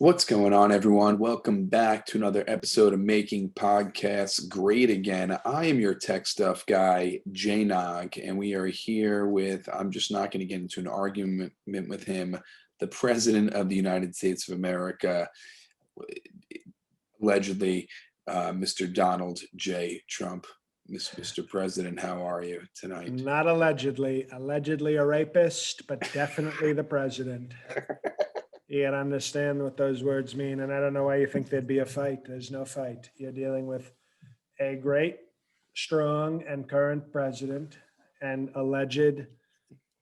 What's going on, everyone? Welcome back to another episode of Making Podcasts Great Again. I am your tech stuff guy, Jay Nog, and we are here with, I'm just not going to get into an argument with him, the President of the United States of America, allegedly, Mr. Donald J. Trump. Mr. President, how are you tonight? Not allegedly. Allegedly a rapist, but definitely the president. You gotta understand what those words mean, and I don't know why you think there'd be a fight. There's no fight. You're dealing with a great, strong, and current president and alleged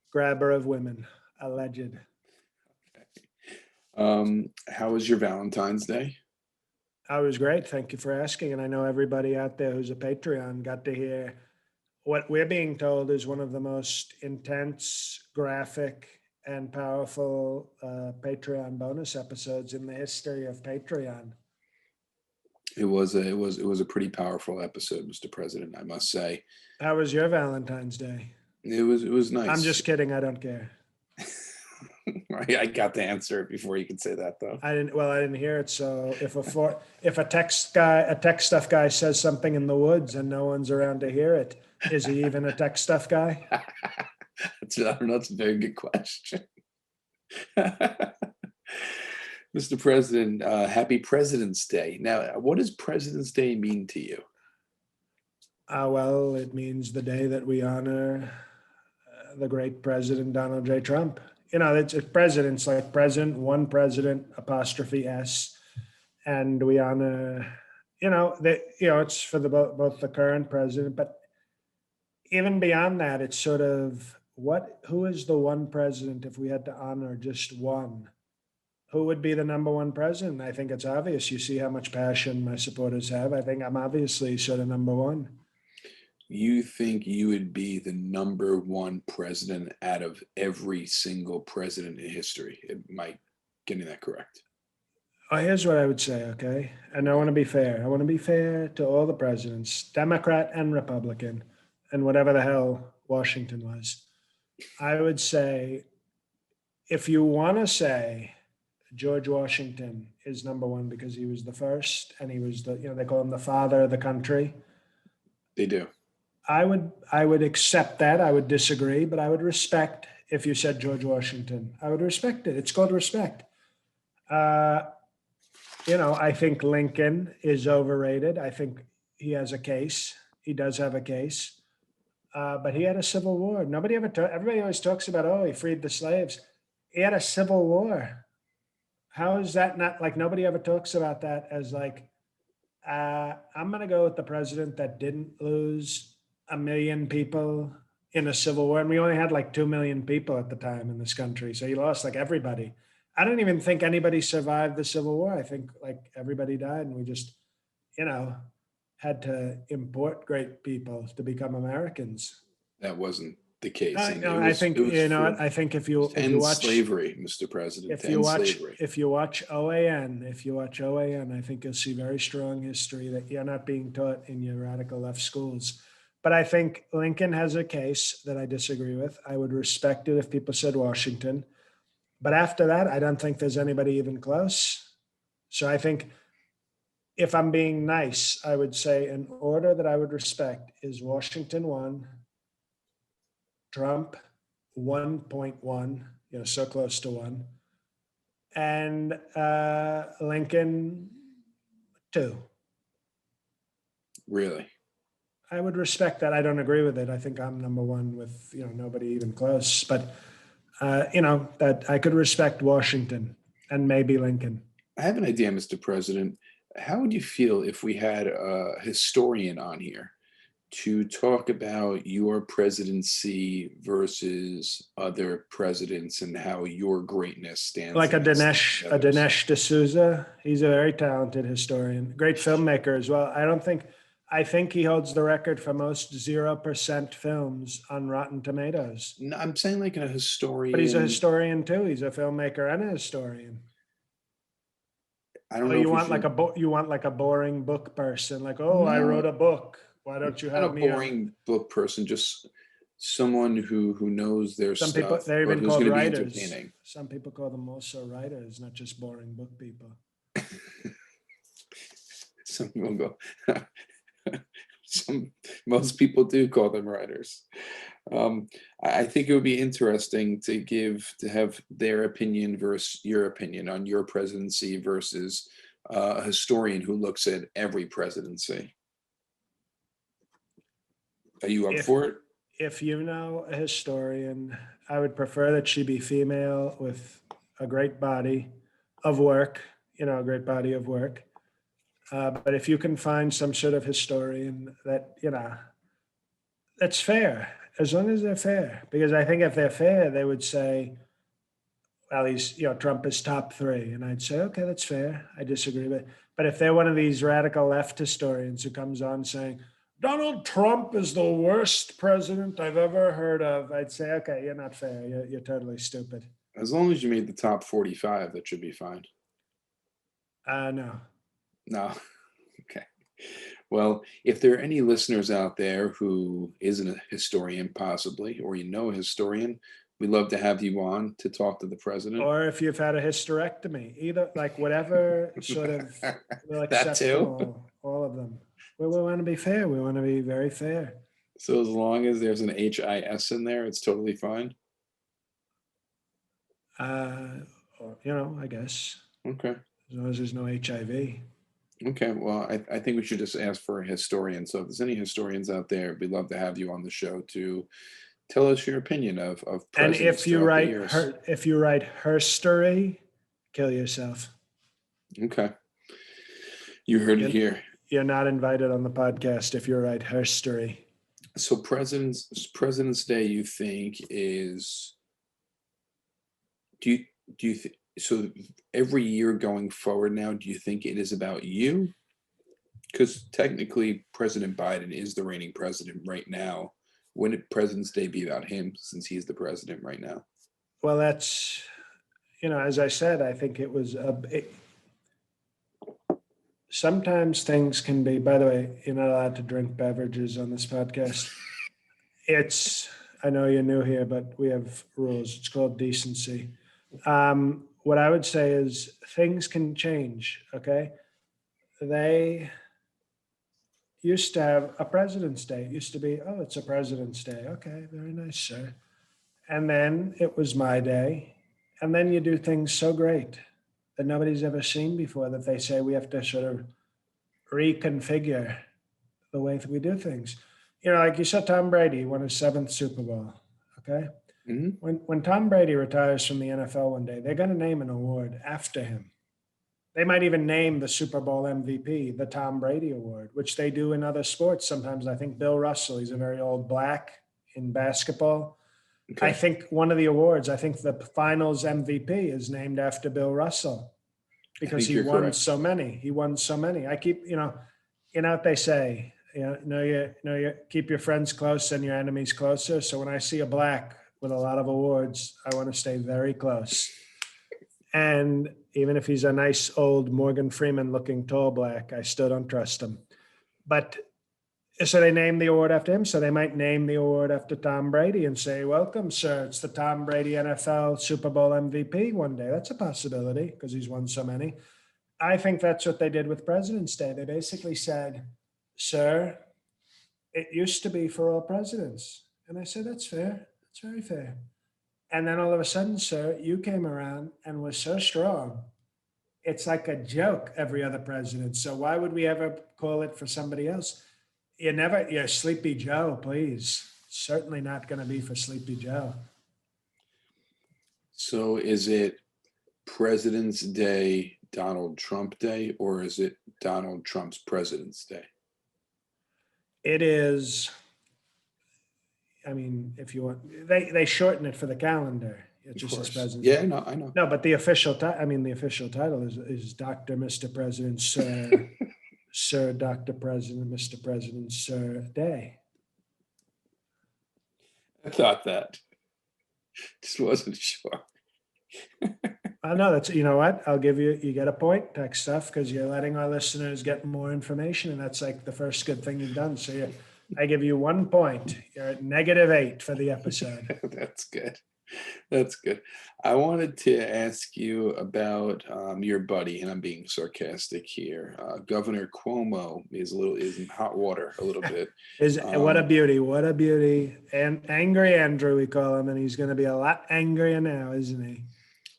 grabber of women. Alleged. How was your Valentine's Day? I was great. Thank you for asking. And I know everybody out there who's a Patreon got to hear what we're being told is one of the most intense, graphic, and powerful Patreon bonus episodes in the history of Patreon. It was a pretty powerful episode, Mr. President, I must say. How was your Valentine's Day? It was nice. I'm just kidding. I don't care. I got to answer it before you could say that, though. I didn't hear it. So if a tech stuff guy says something in the woods and no one's around to hear it, is he even a tech stuff guy? I don't know. That's a very good question. Mr. President, happy President's Day. Now, what does President's Day mean to you? Well, it means the day that we honor the great President Donald J. Trump. You know, it's presidents like president, one president, apostrophe S, and we honor. It's for both the current president, but even beyond that, it's sort of who is the one president if we had to honor just one? Who would be the number one president? I think it's obvious. You see how much passion my supporters have. I think I'm obviously sort of number one. You think you would be the number one president out of every single president in history? Am I getting that correct? Oh, here's what I would say, okay? And I want to be fair. I want to be fair to all the presidents, Democrat and Republican, and whatever the hell Washington was. I would say, if you want to say George Washington is number one because he was the first and he was they call him the father of the country. They do. I would accept that. I would disagree, but I would respect if you said George Washington. I would respect it. It's called respect. I think Lincoln is overrated. I think he has a case. He does have a case. But he had a civil war. Everybody always talks about, he freed the slaves. He had a civil war. How is that not like nobody ever talks about that as like, I'm going to go with the president that didn't lose 1 million people in a civil war. And we only had like 2 million people at the time in this country. So he lost like everybody. I don't even think anybody survived the Civil War. I think like everybody died and we just, had to import great people to become Americans. That wasn't the case. I think if you watch slavery, Mr. President, if you watch OAN, I think you'll see very strong history that you're not being taught in your radical left schools. But I think Lincoln has a case that I disagree with. I would respect it if people said Washington. But after that, I don't think there's anybody even close. So I think if I'm being nice, I would say an order that I would respect is Washington 1, Trump 1.1, so close to 1, and Lincoln 2. Really? I would respect that. I don't agree with it. I think I'm number one with, nobody even close. But, that I could respect Washington and maybe Lincoln. I have an idea, Mr. President. How would you feel if we had a historian on here to talk about your presidency versus other presidents and how your greatness stands? Like a Dinesh D'Souza. He's a very talented historian, great filmmaker as well. I think he holds the record for most 0% films on Rotten Tomatoes. No, I'm saying like a historian. But he's a historian too. He's a filmmaker and a historian. I don't know. You want like a boring book person, like, no. I wrote a book. Why don't you have me? Not a boring book person, just someone who knows their Some people, stuff, they're but even who's called going to be writers. entertaining. Some people call them also writers, not just boring book people. Some people go. Most people do call them writers. I think it would be interesting to have their opinion versus your opinion on your presidency versus a historian who looks at every presidency. Are you up If for it? if you know a historian, I would prefer that she be female with a great body of work, a great body of work. But if you can find some sort of historian that, that's fair, as long as they're fair. Because I think if they're fair, they would say, well, Trump is top three. And I'd say, okay, that's fair. I disagree with it. But if they're one of these radical left historians who comes on saying, Donald Trump is the worst president I've ever heard of, I'd say, okay, you're not fair. You're totally stupid. As long as you made the top 45, that should be fine. No. No. Okay. Well, if there are any listeners out there who isn't a historian, possibly, or a historian, we'd love to have you on to talk to the president. Or if you've had a hysterectomy, either, like whatever sort of will That accept too. them all of them. We want to be fair. We want to be very fair. So as long as there's an HIS in there, it's totally fine. I guess Okay. as long as there's no HIV. Okay. Well, I think we should just ask for a historian. So if there's any historians out there, we'd love to have you on the show to tell us your opinion of And presidents throughout the years. if you write herstory, kill yourself. Okay. You heard it here. You're not invited on the podcast if you write herstory. So President's Day, you think is? Do you so every year going forward now? Do you think it is about you? Because technically, President Biden is the reigning president right now. Wouldn't President's Day be about him since he's the president right now? Well, that's as I said, I think it was sometimes things can be, by the way, you're not allowed to drink beverages on this podcast. I know you're new here, but we have rules. It's called decency. What I would say is things can change, okay? They used to have a President's Day. It used to be, oh, it's a President's Day. Okay, very nice, sir. And then it was my day. And then you do things so great that nobody's ever seen before that they say we have to sort of reconfigure the way we do things. Like you saw Tom Brady won his 7th Super Bowl, okay? Mm-hmm. When Tom Brady retires from the NFL one day, they're going to name an award after him. They might even name the Super Bowl MVP the Tom Brady Award, which they do in other sports sometimes. I think Bill Russell, he's a very old black in basketball. Okay. I think one of the awards, I think the finals MVP is named after Bill Russell because he won correct. So many. He won so many. I keep, what they say, you keep your friends close and your enemies closer. So when I see a black with a lot of awards, I want to stay very close. And even if he's a nice old Morgan Freeman looking tall black, I still don't trust him. But so they named the award after him. So they might name the award after Tom Brady and say, welcome, sir. It's the Tom Brady NFL Super Bowl MVP one day. That's a possibility because he's won so many. I think that's what they did with President's Day. They basically said, sir, it used to be for all presidents. And I said, that's fair. That's very fair. And then all of a sudden, sir, you came around and was so strong. It's like a joke, every other president. So why would we ever call it for somebody else? You're Sleepy Joe, please. Certainly not going to be for Sleepy Joe. So is it President's Day, Donald Trump Day, or is it Donald Trump's President's Day? It is. I mean, if you want, they shorten it for the calendar. It just says President. Yeah, no, I know. No, but the official title is Dr. Mr. President, Sir, Sir Dr. President, Mr. President, Sir Day. I thought that. Just wasn't sure. I know that's, you know what? I'll give you get a point, tech stuff, because you're letting our listeners get more information, and that's like the first good thing you've done. So I give you 1 point. You're at -8 for the episode. That's good. That's good. I wanted to ask you about your buddy, and I'm being sarcastic here. Governor Cuomo is in hot water a little bit. What a Um, beauty. What a beauty. And Angry Andrew, we call him, and he's going to be a lot angrier now, isn't he?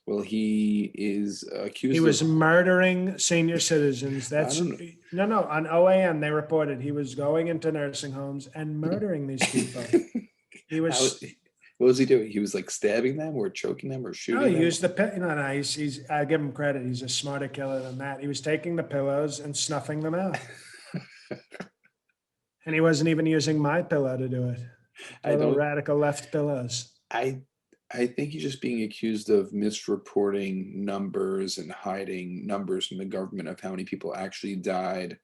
well, he is He accused of. was murdering senior citizens. I That's don't know. no. On OAN, they reported he was going into nursing homes and murdering these people. He How, was what was he doing? He was like stabbing them or choking them or no, shooting he them. used the no. He's I give him credit. He's a smarter killer than that. He was taking the pillows and snuffing them out, and he wasn't even using my pillow to do it. I Total don't. radical left pillows. I I think he's just being accused of misreporting numbers and hiding numbers from the government of how many people actually died,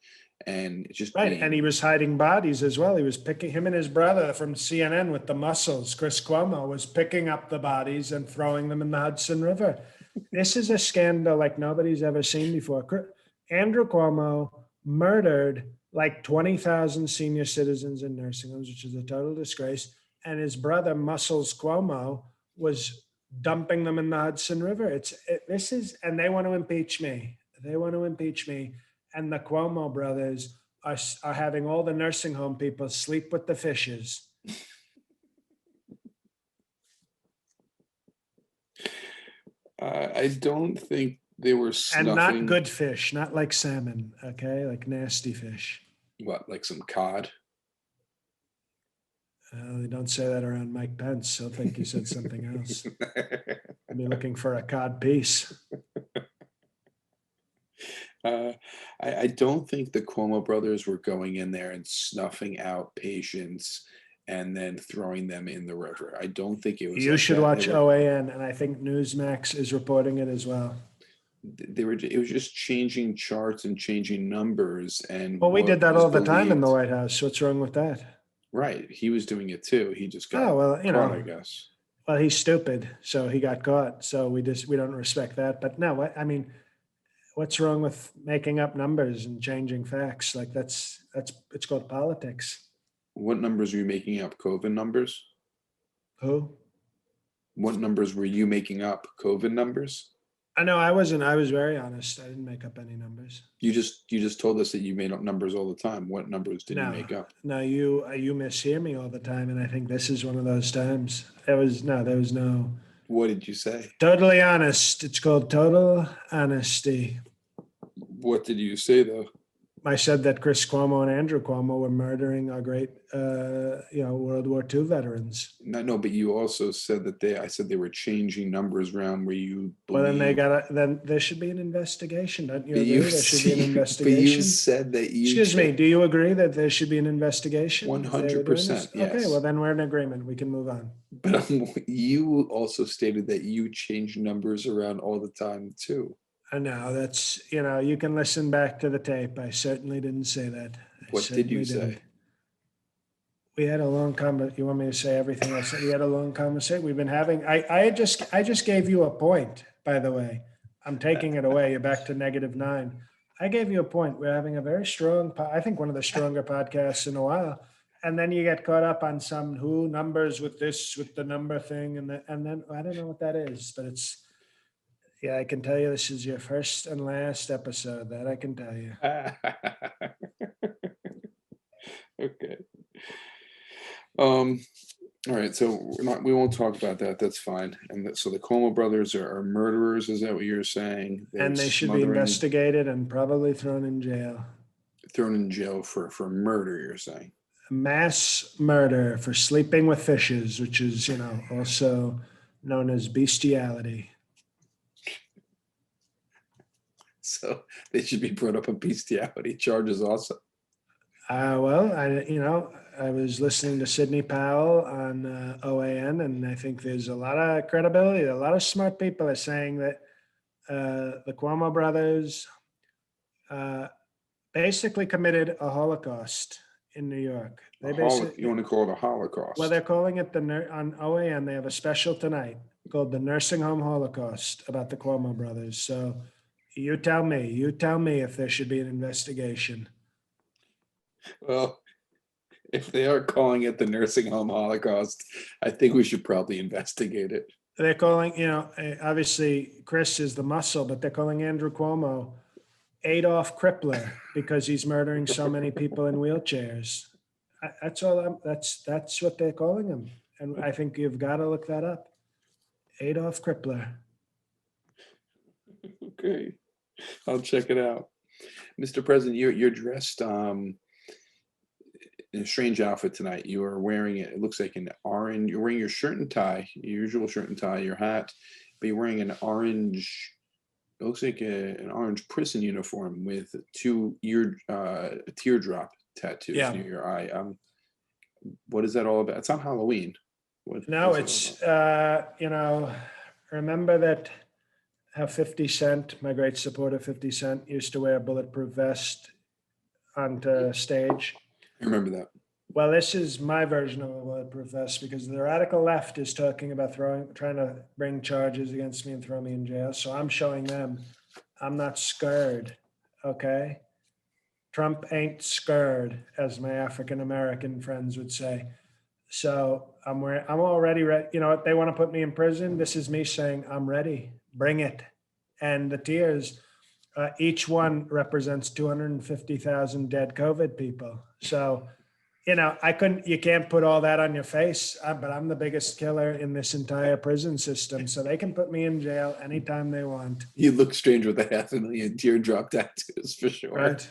and just Right, and he being. was hiding bodies as well. He was picking him and his brother from CNN with the muscles. Chris Cuomo was picking up the bodies and throwing them in the Hudson River. This is a scandal like nobody's ever seen before. Andrew Cuomo murdered like 20,000 senior citizens in nursing homes, which is a total disgrace. And his brother, Muscles Cuomo, was dumping them in the Hudson River. And they want to impeach me. They want to impeach me. And the Cuomo brothers are having all the nursing home people sleep with the fishes. I don't think they were And not snuffing. good fish, not like salmon, okay? Like nasty fish. What, like some cod? They don't say that around Mike Pence. He'll think you said something else. I'll be looking for a cod piece. I don't think the Cuomo brothers were going in there and snuffing out patients and then throwing them in the river. I don't think it was You like should that. watch OAN, and I think Newsmax is reporting it as well. It was just changing charts and changing numbers and Well, we did what that was all the time in the believed. White House. What's wrong with that? Right. He was doing it too. He just got Oh, well, caught, I guess. well, he's stupid, so he got caught. So we don't respect that. But no, I mean, what's wrong with making up numbers and changing facts? Like it's called politics. What numbers were you making up? COVID numbers? Who? What numbers were you making up? COVID numbers? I know I wasn't. I was very honest. I didn't make up any numbers. You just told us that you made up numbers all the time. What numbers did you No, make up? no, you mishear me all the time, and I think this is one of those times. There was no What did you say? totally honest. It's called total honesty. What did you say though? I said that Chris Cuomo and Andrew Cuomo were murdering our great, World War II veterans. No, but you also said that I said they were changing numbers around where you Well, believe. then there should be an investigation. Don't you But agree? There should be an but you investigation. said that you. Excuse me. Do you agree that there should be an investigation? if they were doing this? 100%. Okay, Yes. well then we're in agreement. We can move on. But you also stated that you change numbers around all the time too. I know that's you can listen back to the tape. I certainly didn't say that. What did you say? We had a long conversation. You want me to say everything I said? We had a long conversation. We've been having. I just gave you a point. By the way, I'm taking it away. You're back to -9. I gave you a point. We're having a very strong. I think one of the stronger podcasts in a while. And then you get caught up on some numbers with the number thing, and then I don't know what that is, but it's. Yeah, I can tell you this is your first and last episode. That I can tell you. Okay. All right. So we won't talk about that. That's fine. And so the Cuomo brothers are murderers. Is that what you're saying? And they should be investigated and probably thrown in jail. Thrown in jail for murder, you're saying? Mass murder for sleeping with fishes, which is, also known as bestiality. So they should be brought up on bestiality charges also. Well, I was listening to Sidney Powell on OAN, and I think there's a lot of credibility. A lot of smart people are saying that the Cuomo brothers basically committed a Holocaust in New York. You want to call it a Holocaust? Well, they're calling it on OAN. They have a special tonight called the Nursing Home Holocaust about the Cuomo brothers. So you tell me if there should be an investigation. Well, If they are calling it the nursing home Holocaust, I think we should probably investigate it. They're calling, obviously Chris is the muscle, but they're calling Andrew Cuomo Adolf Crippler because he's murdering so many people in wheelchairs. That's all. That's what they're calling him, and I think you've got to look that up. Adolf Crippler. Okay, I'll check it out. Mr. President, you're dressed in a strange outfit tonight. You are wearing it looks like an orange. You're wearing your shirt and tie, your usual shirt and tie, your hat, but you're wearing an orange. It looks like an orange prison uniform with two teardrop tattoos near your eye. What is that all about? It's on Halloween. No, it's remember that how 50 Cent, my great supporter 50 Cent, used to wear a bulletproof vest onto stage. I remember that. Well, this is my version of a bulletproof vest because the radical left is talking about trying to bring charges against me and throw me in jail. So I'm showing them I'm not scared. Okay. Trump ain't scared, as my African American friends would say. So I'm already ready. You know what? They want to put me in prison. This is me saying I'm ready. Bring it. And the tears, each one represents 250,000 dead COVID people. So, you can't put all that on your face, but I'm the biggest killer in this entire prison system. So they can put me in jail anytime they want. You look strange with a 500,000 teardrop tattoos for sure. Right.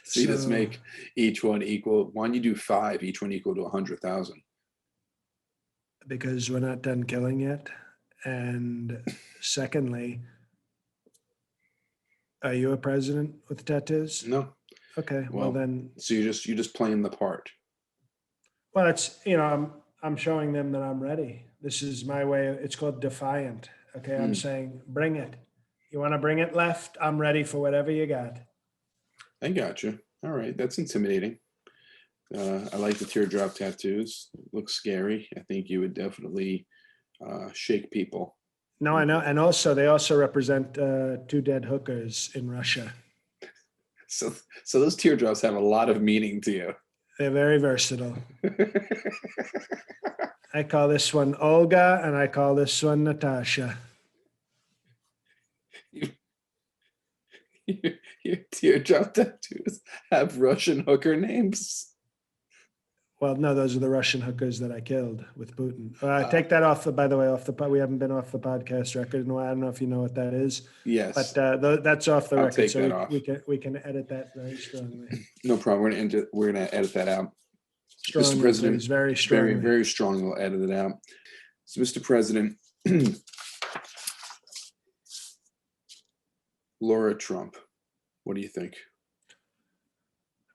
So you just make each one equal. Why don't you do 5, each one equal to 100,000? Because we're not done killing yet. And secondly, are you a president with tattoos? No. Okay. Well then. So you're just playing the part. Well, it's I'm showing them that I'm ready. This is my way. It's called defiant. Okay. I'm saying, bring it. You want to bring it left? I'm ready for whatever you got. I got you. All right. That's intimidating. I like the teardrop tattoos. Looks scary. I think you would definitely shake people. No, I know. And also, they also represent 2 dead hookers in Russia. So those teardrops have a lot of meaning to you. They're very versatile. I call this one Olga, and I call this one Natasha. Your teardrop tattoos have Russian hooker names. Well, no, those are the Russian hookers that I killed with Putin. Take that off by the way, we haven't been off the podcast record in a while. I don't know if you know what that is. Yes. But that's off the record. Take that off. We can edit that very strongly. No problem. We're gonna edit that out. Strongly, Mr. President, please, very strongly. Very, very strongly. We'll edit it out. So, Mr. President, Lara Trump, what do you think?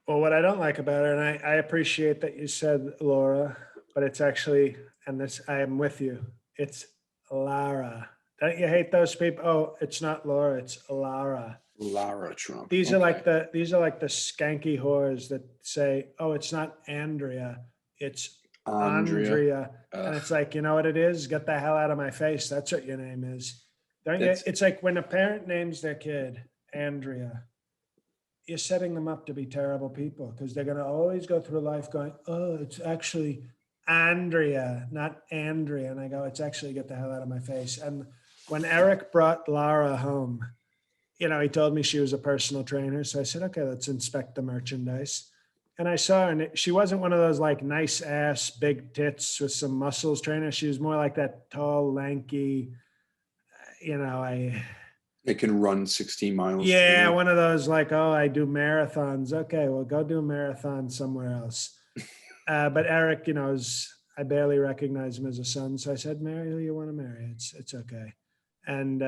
Well, what I don't like about her, and I appreciate that you said Laura, but it's actually, and this, I am with you. It's Lara. Don't you hate those people? Oh, it's not Laura, it's Lara. Lara Trump. These are like the skanky whores that say, oh, it's not Andrea, it's Andrea. And it's like, you know what it is? Get the hell out of my face. That's what your name is. It's like when a parent names their kid Andrea, you're setting them up to be terrible people because they're going to always go through life going, oh, it's actually Andrea, not Andrea. And I go, it's actually get the hell out of my face. And when Eric brought Lara home, he told me she was a personal trainer. So I said, okay, let's inspect the merchandise. And I saw her, and she wasn't one of those like nice ass, big tits with some muscles trainer. She was more like that tall, lanky, It can run 16 miles. Yeah, one of those like, oh, I do marathons. Okay, well, go do a marathon somewhere else. But Eric, I barely recognize him as a son. So I said, marry who you want to marry. It's okay. And,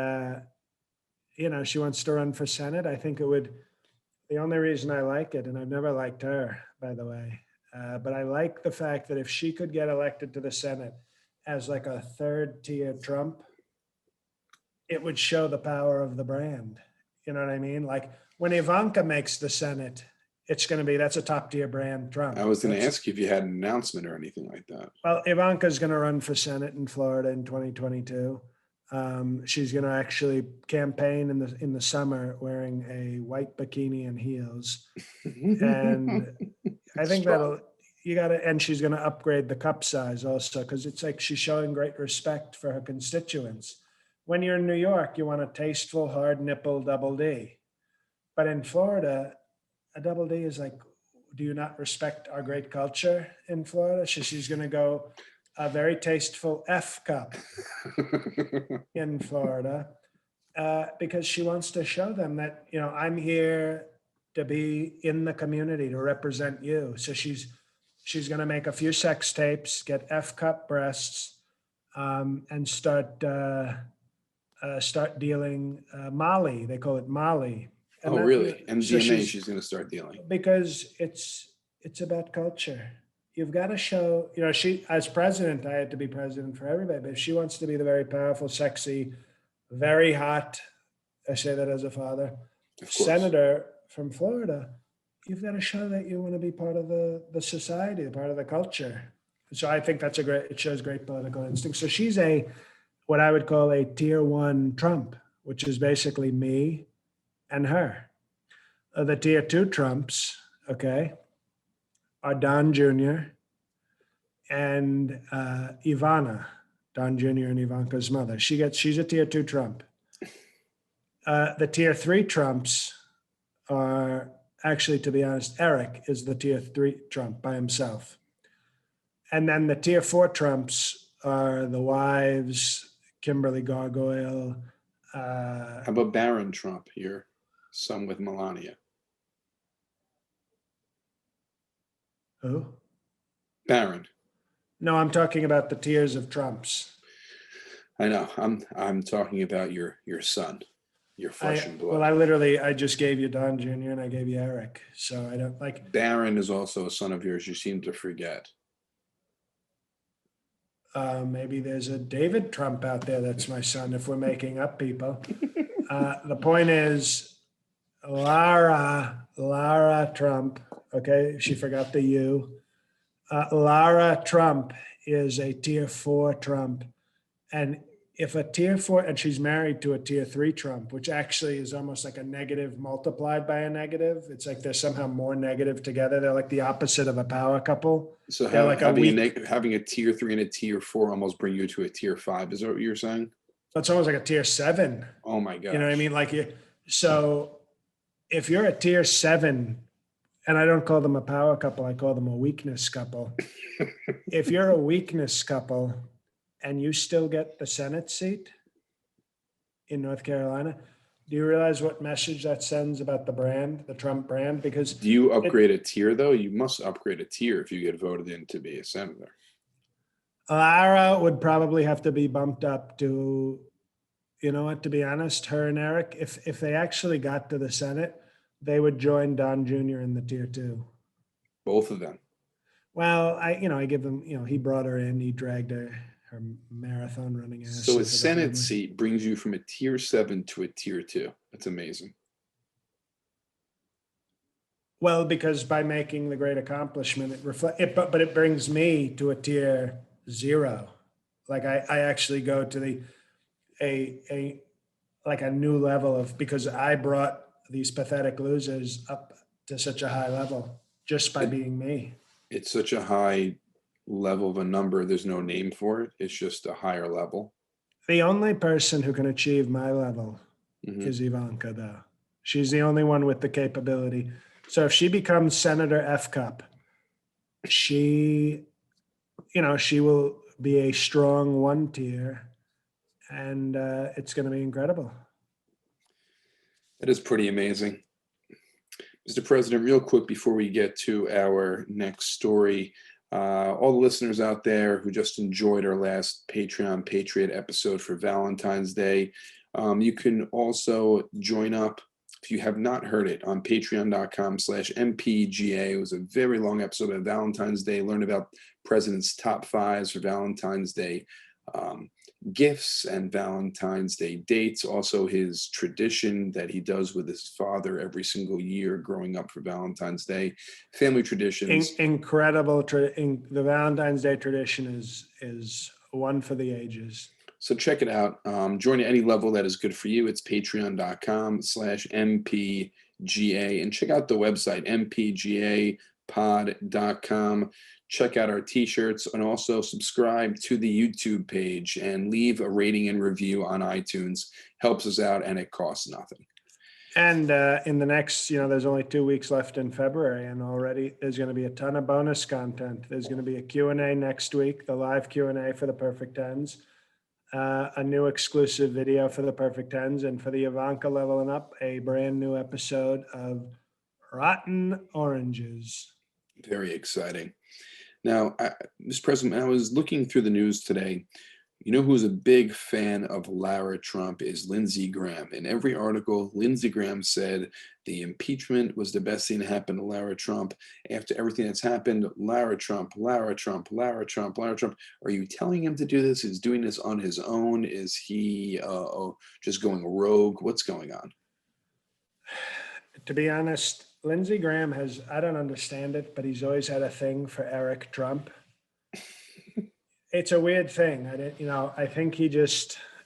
she wants to run for Senate. I think the only reason I like it, and I've never liked her, by the way, but I like the fact that if she could get elected to the Senate as like a third tier Trump, it would show the power of the brand. You know what I mean? Like when Ivanka makes the Senate, that's a top tier brand Trump. I was going to ask you if you had an announcement or anything like that. Well, Ivanka's going to run for Senate in Florida in 2022. She's going to actually campaign in the summer wearing a white bikini and heels. And I It's think strong. you got to, and she's going to upgrade the cup size also because it's like she's showing great respect for her constituents. When you're in New York, you want a tasteful, hard nipple double D. But in Florida, a double D is like, do you not respect our great culture in Florida? So she's going to go a very tasteful F cup in Florida because she wants to show them that, I'm here to be in the community to represent you. So she's going to make a few sex tapes, get F cup breasts, and start dealing Molly. They call it Molly, and Oh, really? so MDMA, she's going to start dealing. because it's about culture. You've got to show, she, as president, I had to be president for everybody, but if she wants to be the very powerful, sexy, very hot, I say that as a father, Of course. senator from Florida, you've got to show that you want to be part of the society, part of the culture. So I think it shows great political instinct. So she's what I would call a tier one Trump, which is basically me and her. The tier two Trumps, okay, are Don Jr. and Ivana, Don Jr. and Ivanka's mother. She's a tier two Trump. The tier three Trumps are actually, to be honest, Eric is the tier three Trump by himself. And then the tier four Trumps are the wives, Kimberly Gargoyle. How about Barron Trump here? Son with Melania. Who? Barron. No, I'm talking about the tiers of Trumps. I know. I'm talking about your son, your flesh and blood. Well, I just gave you Don Jr. and I gave you Eric. So I don't like. Barron is also a son of yours. You seem to forget. Maybe there's a David Trump out there that's my son if we're making up people. The point is, Lara Trump, okay, she forgot the U. Lara Trump is a tier four Trump. And if a tier four, and she's married to a tier three Trump, which actually is almost like a negative multiplied by a negative. It's like they're somehow more negative together. They're like the opposite of a power couple. So like having a tier three and a tier four almost bring you to a tier five. Is that what you're saying? It's almost like a tier seven. Oh my gosh. You know what I mean? So if you're a tier seven, and I don't call them a power couple, I call them a weakness couple. If you're a weakness couple and you still get the Senate seat in North Carolina, do you realize what message that sends about the brand, the Trump brand? Because do you upgrade a tier though? You must upgrade a tier if you get voted in to be a senator. Lara would probably have to be bumped up to, to be honest, her and Eric, if they actually got to the Senate, they would join Don Jr. in the tier two. Both of them. Well, I give them, he brought her in, he dragged her marathon running ass. So a Senate seat brings you from a tier 7 to a tier 2. That's amazing. Well, because by making the great accomplishment, but it brings me to a tier 0. Like I actually go to a new level of, because I brought these pathetic losers up to such a high level just by being me. It's such a high level of a number. There's no name for it. It's just a higher level. The only person who can achieve my level is Ivanka, though. She's the only one with the capability. So if she becomes Senator F Cup, she will be a strong one tier, and it's going to be incredible. That is pretty amazing. Mr. President, real quick before we get to our next story, all the listeners out there who just enjoyed our last Patreon Patriot episode for Valentine's Day, you can also join up, if you have not heard it, on patreon.com/MPGA. It was a very long episode of Valentine's Day. Learn about President's top 5s for Valentine's Day gifts and Valentine's Day dates. Also his tradition that he does with his father every single year growing up for Valentine's Day. Family traditions. Incredible. The Valentine's Day tradition is one for the ages. So check it out. Join at any level that is good for you. It's patreon.com/MPGA. And check out the website, makeingpod.com. Check out our t-shirts and also subscribe to the YouTube page and leave a rating and review on iTunes. Helps us out and it costs nothing. And in the next, there's only 2 weeks left in February, and already there's going to be a ton of bonus content. There's going to be a Q&A next week, the live Q&A for the Perfect Tens, a new exclusive video for the Perfect Tens, and for the Ivanka Leveling Up, a brand new episode of Rotten Oranges. Very exciting. Now, Mr. President, I was looking through the news today. You know who's a big fan of Lara Trump is Lindsey Graham. In every article, Lindsey Graham said the impeachment was the best thing to happen to Lara Trump. After everything that's happened, Lara Trump, Lara Trump, Lara Trump, Lara Trump. Are you telling him to do this? Is doing this on his own? Is he just going rogue? What's going on? To be honest, Lindsey Graham I don't understand it, but he's always had a thing for Eric Trump. It's a weird thing. I think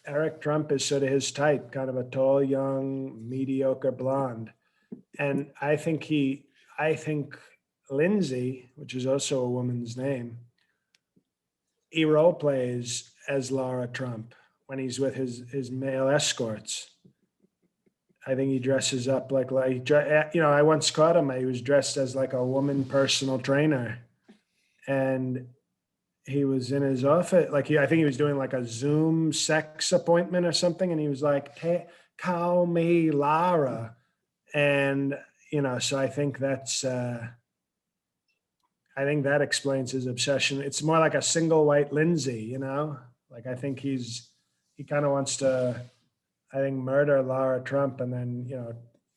Eric Trump is sort of his type, kind of a tall, young, mediocre blonde. And I think Lindsey, which is also a woman's name, he role plays as Lara Trump when he's with his male escorts. I think he dresses up like, I once caught him. He was dressed as like a woman personal trainer. And he was in his office, I think he was doing like a Zoom sex appointment or something. And he was like, hey, call me Lara. And, so I think that explains his obsession. It's more like a single white Lindsay, I think he kind of wants to, murder Lara Trump. And then, you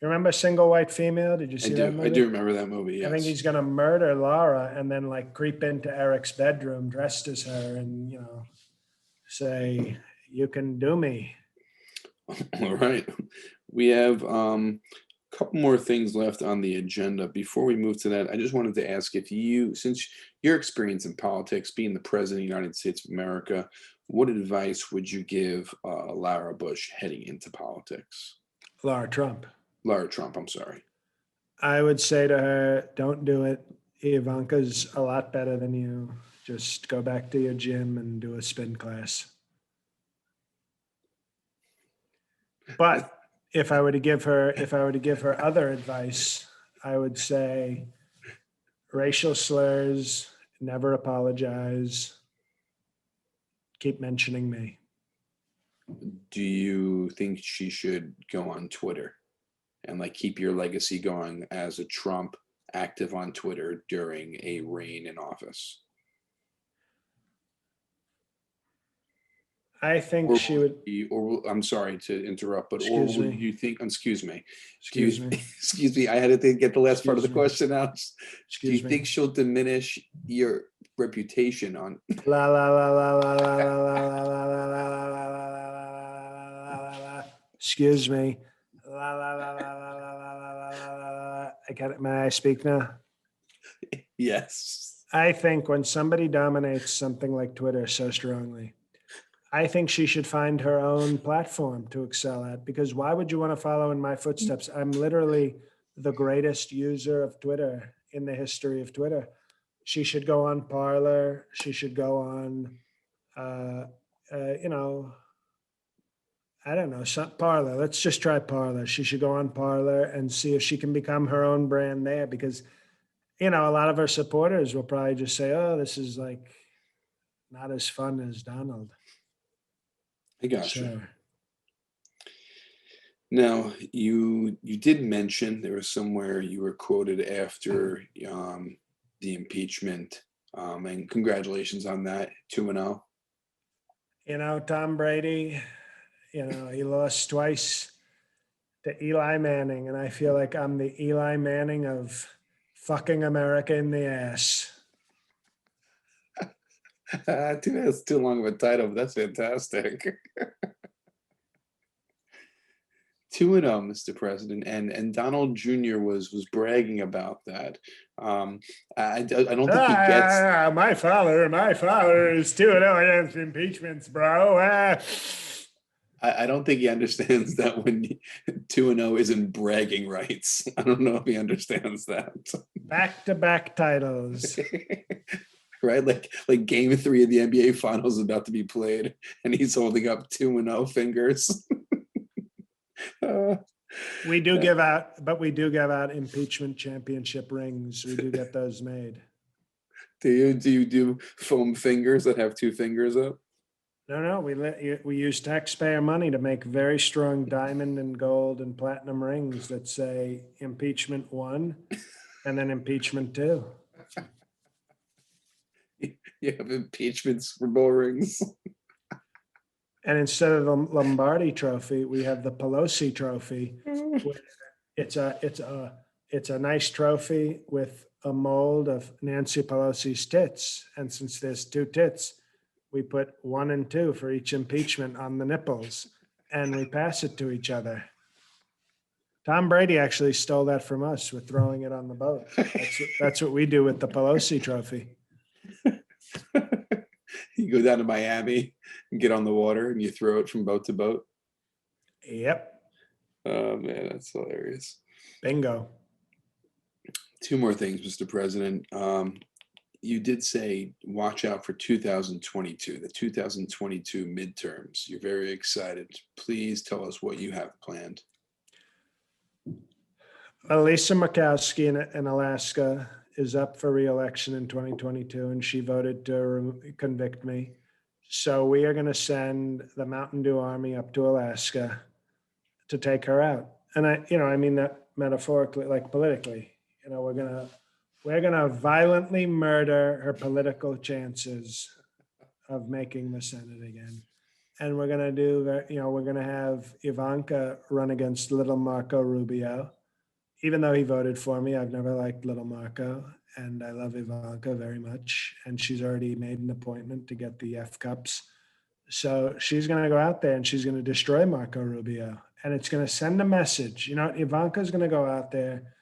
remember Single White Female? Did you see that movie? I do remember that movie, yes. I think he's going to murder Lara and then creep into Eric's bedroom dressed as her and, say, you can do me. All right. We have a couple more things left on the agenda. Before we move to that, I just wanted to ask since your experience in politics, being the president of the United States of America, what advice would you give Lara Bush heading into politics? Lara Trump, I'm sorry. I would say to her, don't do it. Ivanka's a lot better than you. Just go back to your gym and do a spin class. But if I were to give her other advice, I would say racial slurs, never apologize, keep mentioning me. Do you think she should go on Twitter and keep your legacy going as a Trump active on Twitter during a reign in office? I think she would. I'm sorry to interrupt, but excuse me. You think? Excuse me. Excuse me. I had to get the last part of the question out. Do you think she'll diminish your reputation on? La la la la la la la la la la la la la. Excuse me. La la la la la la la la la. I got it. May I speak now? Yes. I think when somebody dominates something like Twitter so strongly, I think she should find her own platform to excel at, because why would you want to follow in my footsteps? I'm literally the greatest user of Twitter in the history of Twitter. She should go on Parler. She should go on, I don't know, Parler. Let's just try Parler. She should go on Parler and see if she can become her own brand there, because, a lot of her supporters will probably just say, oh, this is not as fun as Donald. I got you. Now, you did mention there was somewhere you were quoted after the impeachment, and congratulations on that, 2-0. Tom Brady, he lost twice to Eli Manning, and I feel like I'm the Eli Manning of fucking America in the ass. That's too long of a title, but that's fantastic. 2-0, Mr. President, and Donald Jr. was bragging about that. I don't think he gets. My father is 2-0 against impeachments, bro. I don't think he understands that when 2-0 isn't bragging rights. I don't know if he understands that. Back-to-back titles. Right? Like game 3 of the NBA finals is about to be played, and he's holding up 2-0 fingers. We do give out impeachment championship rings. We do get those made. Do you do foam fingers that have 2 fingers up? No, we use taxpayer money to make very strong diamond and gold and platinum rings that say impeachment 1 and then impeachment 2. You have impeachment Super Bowl rings. And instead of the Lombardi trophy, we have the Pelosi trophy. It's a nice trophy with a mold of Nancy Pelosi's tits. And since there's 2 tits, we put 1 and 2 for each impeachment on the nipples, and we pass it to each other. Tom Brady actually stole that from us. We're throwing it on the boat. That's what we do with the Pelosi trophy. You go down to Miami and get on the water and you throw it from boat to boat. Yep. Oh man, that's hilarious. Bingo. 2 more things, Mr. President. You did say watch out for 2022, the 2022 midterms. You're very excited. Please tell us what you have planned. Lisa Murkowski in Alaska is up for re-election in 2022, and she voted to convict me. So we are going to send the Mountain Dew Army up to Alaska to take her out. And I mean that metaphorically, like politically. We're gonna violently murder her political chances of making the Senate again. And we're gonna have Ivanka run against little Marco Rubio. Even though he voted for me, I've never liked little Marco, and I love Ivanka very much. And she's already made an appointment to get the F cups. So she's going to go out there and she's going to destroy Marco Rubio. And it's going to send a message. Ivanka's going to go out there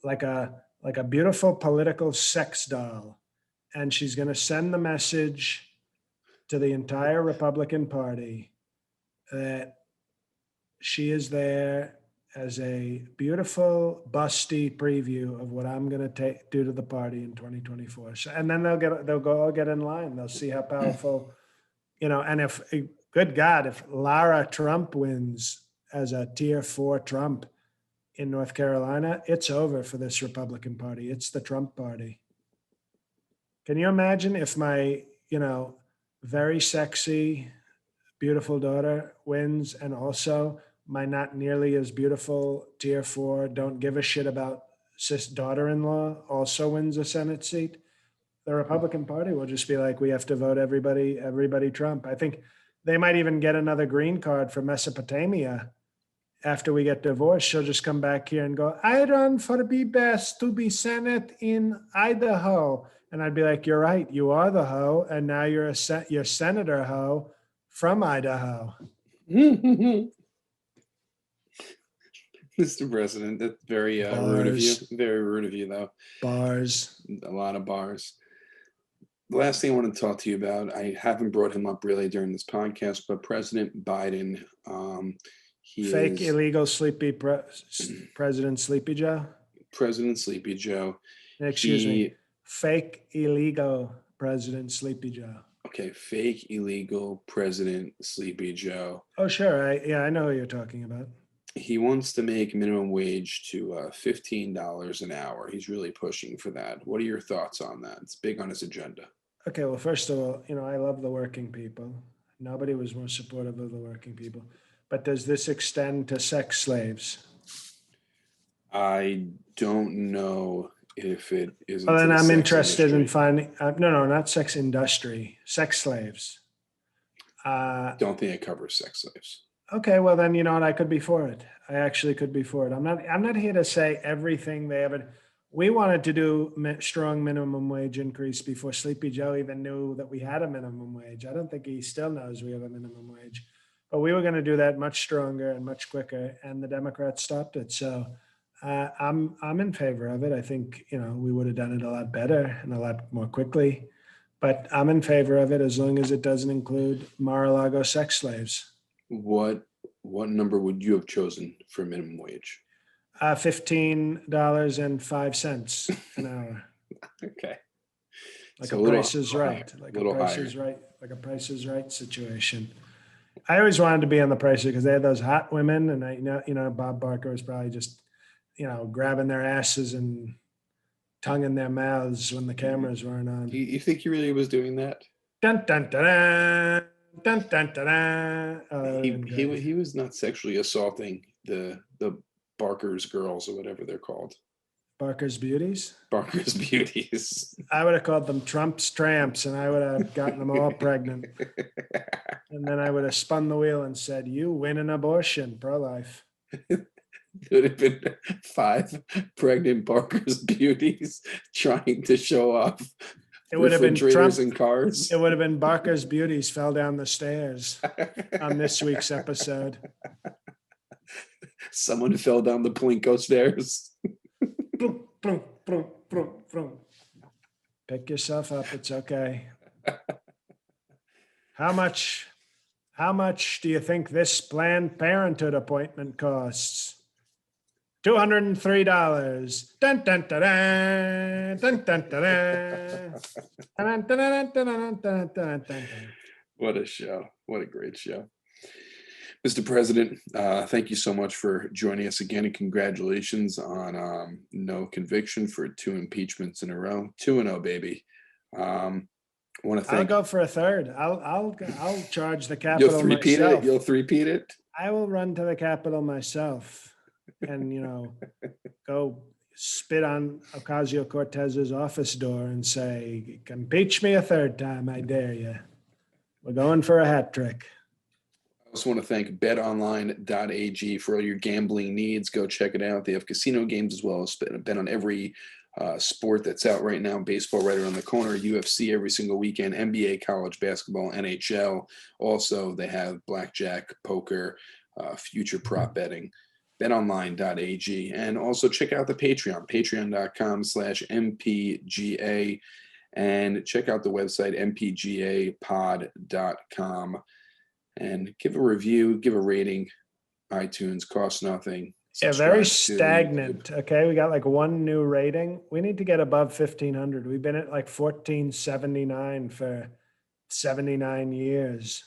like a beautiful political sex doll. And she's going to send the message to the entire Republican Party that she is there as a beautiful, busty preview of what I'm going to do to the party in 2024. So, and then they'll all get in line. They'll see how powerful, and if, good God, if Lara Trump wins as a tier 4 Trump in North Carolina, it's over for this Republican Party. It's the Trump party. Can you imagine if my, very sexy, beautiful daughter wins, and also my not nearly as beautiful tier 4, don't give a shit about cis daughter-in-law also wins a Senate seat? The Republican Party will just be like, we have to vote everybody Trump. I think they might even get another green card for Mesopotamia after we get divorced. She'll just come back here and go, I run for the best to be Senate in Idaho. And I'd be like, you're right, you are the hoe, and now you're Senator hoe from Idaho. Mr. President, that's very rude of you. Very rude of you, though. Bars. A lot of bars. The last thing I want to talk to you about, I haven't brought him up really during this podcast, but President Biden, illegal sleepy President Sleepy Joe? President Sleepy Joe. Excuse me. Fake illegal President Sleepy Joe. Okay, fake illegal President Sleepy Joe. Oh, sure. I know who you're talking about. He wants to make minimum wage to $15 an hour. He's really pushing for that. What are your thoughts on that? It's big on his agenda. Okay, well, first of all, I love the working people. Nobody was more supportive of the working people. But does this extend to sex slaves? I don't know if it is. Well, then I'm interested in finding, no, not sex industry, sex slaves. Don't think it covers sex slaves. Okay, well then, you know what? I could be for it. I actually could be for it. I'm not here to say everything they ever. We wanted to do strong minimum wage increase before Sleepy Joe even knew that we had a minimum wage. I don't think he still knows we have a minimum wage, but we were going to do that much stronger and much quicker, and the Democrats stopped it. So I'm in favor of it. I think we would have done it a lot better and a lot more quickly, but I'm in favor of it as long as it doesn't include Mar-a-Lago sex slaves. What number would you have chosen for minimum wage? $15.05 an hour. Okay. Like So a a little, Price is little higher, Right. Like a a little Price higher. is Right. Like a Price is Right situation. I always wanted to be on the Price because they had those hot women, and Bob Barker was probably just, grabbing their asses and tongue in their mouths when the cameras weren't on. You think he really was doing that? Dun dun dun dun dun dun dun. Oh, that would have been great. He was not sexually assaulting the Barker's girls or whatever they're called. Barker's Beauties. Barker's beauties. I would have called them Trump's Tramps, and I would have gotten them all pregnant. And then I would have spun the wheel and said, "You win an abortion, pro-life." There would have been 5 pregnant Barker's beauties trying to show off It would have been refrigerators Trump. and cars. It would have been Barker's Beauties fell down the stairs on this week's episode. Someone fell down the Plinko stairs. Vroom, vroom, vroom, vroom, vroom. Pick yourself up. It's okay. How much do you think this Planned Parenthood appointment costs? $203. Dun, dun, dun, dun, dun, dun, dun, dun, dun, dun, dun, dun, dun, dun. What a show. What a great show. Mr. President, thank you so much for joining us again, and congratulations on no conviction for 2 impeachments in a row. 2-0, baby. I want to I'll thank. go for a third. I'll charge the Capitol You'll three-peat myself. it. You'll three-peat it. I will run to the Capitol myself, and go spit on Ocasio-Cortez's office door and say, "Impeach me a third time, I dare you." We're going for a hat trick. I also want to thank betonline.ag for all your gambling needs. Go check it out. They have casino games as well as bet on every sport that's out right now. Baseball right around the corner, UFC every single weekend, NBA, college basketball, NHL. Also, they have blackjack, poker, future prop betting. betonline.ag. And also check out the Patreon, patreon.com/MPGA. And check out the website, mpgapod.com. And give a review, give a rating. iTunes costs nothing. Yeah, very Subscribe to stagnant. YouTube. Okay, we got like 1 new rating. We need to get above 1,500. We've been at like 1,479 for 79 years.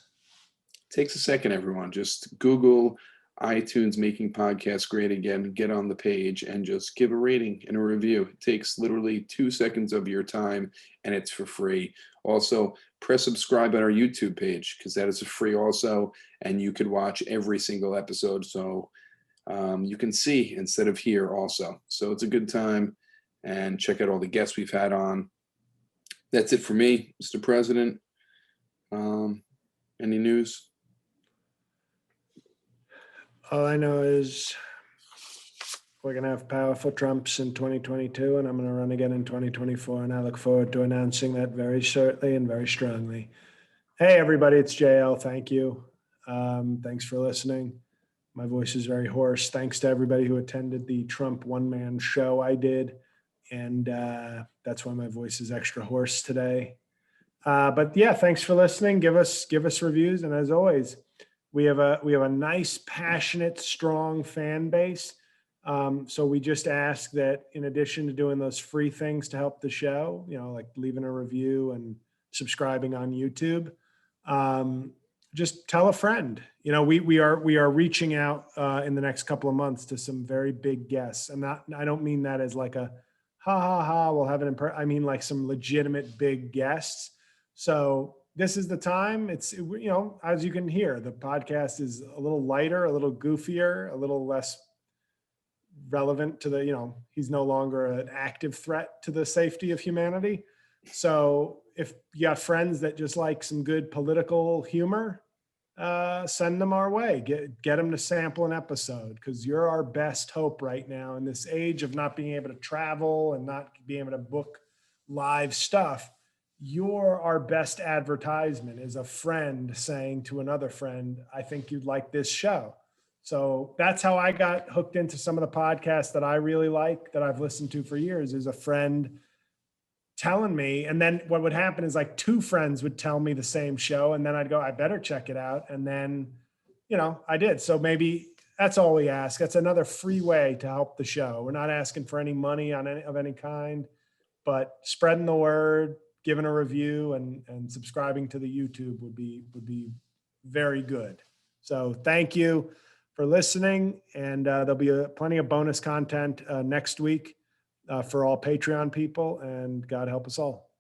Takes a second, everyone. Just Google iTunes Making Podcasts Great Again, get on the page and just give a rating and a review. It takes literally 2 seconds of your time and it's for free. Also, press subscribe on our YouTube page because that is free also, and you could watch every single episode. So you can see instead of hear also. So it's a good time, and check out all the guests we've had on. That's it for me, Mr. President. Any news? All I know is we're going to have powerful Trumps in 2022, and I'm going to run again in 2024. And I look forward to announcing that very shortly and very strongly. Hey, everybody, it's JL. Thank you. Thanks for listening. My voice is very hoarse. Thanks to everybody who attended the Trump one-man show I did. And that's why my voice is extra hoarse today. But yeah, thanks for listening. Give us reviews. And as always, we have a nice, passionate, strong fan base. So we just ask that in addition to doing those free things to help the show, like leaving a review and subscribing on YouTube, just tell a friend. We are reaching out in the next couple of months to some very big guests. And I don't mean that as like a ha ha ha, we'll have it I mean like some legitimate big guests. So this is the time. It's, as you can hear, the podcast is a little lighter, a little goofier, a little less relevant to the, he's no longer an active threat to the safety of humanity. So if you got friends that just like some good political humor, send them our way. Get them to sample an episode, because you're our best hope right now in this age of not being able to travel and not being able to book live stuff. You're our best advertisement, is a friend saying to another friend, I think you'd like this show. So that's how I got hooked into some of the podcasts that I really like, that I've listened to for years, is a friend telling me. And then what would happen is like 2 friends would tell me the same show. And then I'd go, I better check it out. And then, I did. So maybe that's all we ask. That's another free way to help the show. We're not asking for any money on any kind, but spreading the word, giving a review, and subscribing to the YouTube would be very good. So thank you for listening, and there'll be plenty of bonus content next week for all Patreon people, and God help us all.